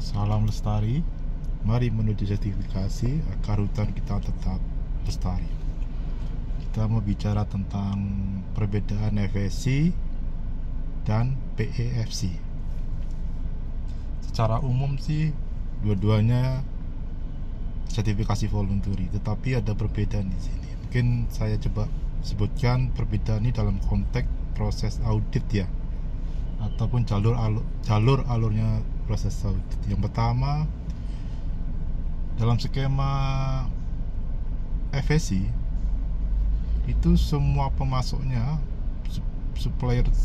Salam lestari, mari menuju sertifikasi agar hutan kita tetap lestari. Kita mau bicara tentang perbedaan FSC dan PEFC. Secara umum sih dua-duanya sertifikasi voluntary, tetapi ada perbedaan di sini. Mungkin saya coba sebutkan perbedaan ini dalam konteks proses audit ya, ataupun jalur-alurnya proses audit. Yang pertama, dalam skema FSC itu semua pemasoknya supplier 1,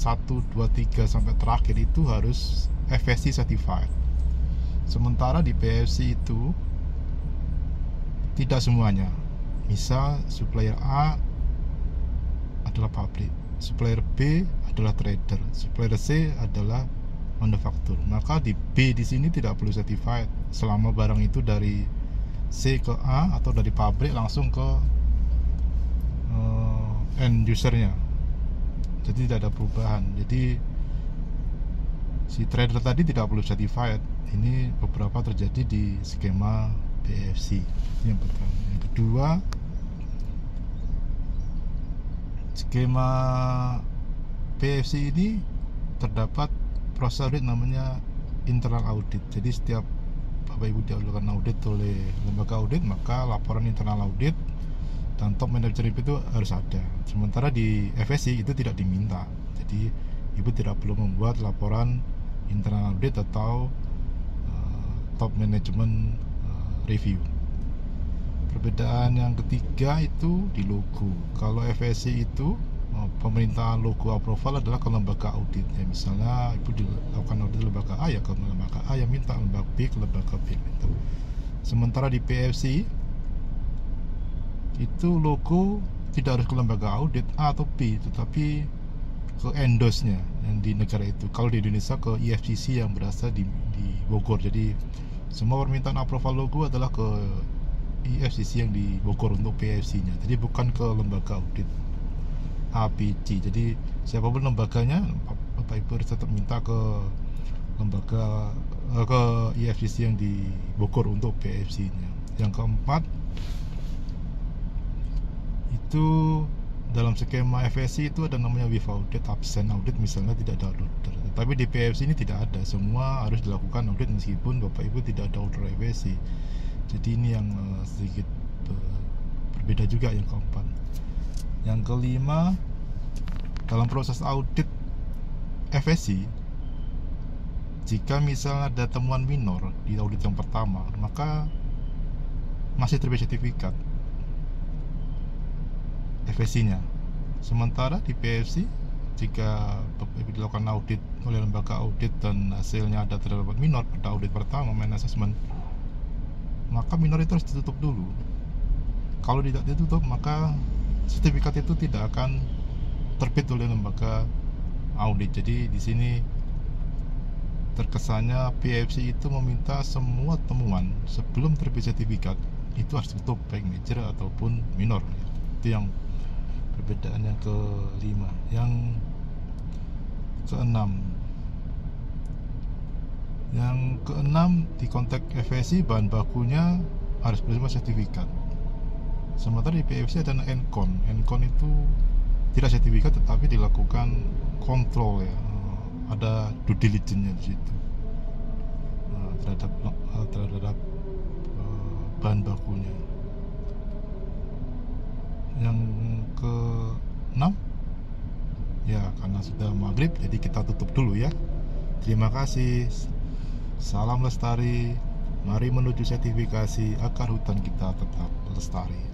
2, 3 sampai terakhir itu harus FSC certified. Sementara di PEFC itu tidak semuanya. Misal supplier A adalah pabrik, supplier B adalah trader, supplier C adalah manufaktur. Maka di B di sini tidak perlu certified selama barang itu dari C ke A atau dari pabrik langsung ke end usernya. Jadi tidak ada perubahan. Jadi si trader tadi tidak perlu certified. Ini beberapa terjadi di skema PEFC. Ini yang pertama. Yang kedua, skema PEFC ini terdapat proses audit namanya internal audit. Jadi setiap Bapak Ibu dilakukan audit oleh lembaga audit, maka laporan internal audit dan top management itu harus ada. Sementara di FSC itu tidak diminta. Jadi Ibu tidak perlu membuat laporan internal audit atau top management review. Perbedaan yang ketiga itu di logo. Kalau FSC itu pemerintahan logo approval adalah ke lembaga audit. Ya, misalnya Ibu dilakukan audit lembaga A, ya ke lembaga A yang minta, lembaga B ke lembaga B gitu. Sementara di PEFC itu logo tidak harus ke lembaga audit A atau B, tetapi ke endorse-nya yang di negara itu. Kalau di Indonesia ke IFCC yang berasal di Bogor. Jadi semua permintaan approval logo adalah ke IFCC yang di Bogor untuk PEFC-nya. Jadi bukan ke lembaga audit APC. Jadi siapapun lembaganya, Bapak Ibu harus tetap minta ke lembaga ke IFCC yang di Bogor untuk PEFC-nya. Yang keempat, itu dalam skema FSC itu ada namanya with audit, absent audit, misalnya tidak ada order. Tapi di PEFC ini tidak ada, semua harus dilakukan audit meskipun Bapak Ibu tidak ada order FSC. Jadi ini yang sedikit berbeda juga yang keempat. Yang kelima, dalam proses audit FSC, jika misalnya ada temuan minor di audit yang pertama, maka masih terbit sertifikat FSC-nya. Sementara di PEFC, jika dilakukan audit oleh lembaga audit dan hasilnya ada terdapat minor pada audit pertama, main assessment, maka minor itu harus ditutup dulu. Kalau tidak ditutup, maka sertifikat itu tidak akan terbit oleh lembaga audit. Jadi di sini terkesannya PEFC itu meminta semua temuan sebelum terbit sertifikat itu harus ditutup, baik major ataupun minor. Itu yang perbedaan yang kelima. Yang keenam, di konteks FSC bahan bakunya harus bersama sertifikat. Sementara di PEFC ada Encon. Encon itu tidak sertifikat tetapi dilakukan kontrol ya. Ada due diligence-nya di situ terhadap bahan bakunya. Yang ke-6 ya, karena sudah maghrib jadi kita tutup dulu ya. Terima kasih. Salam lestari, mari menuju sertifikasi agar hutan kita tetap lestari.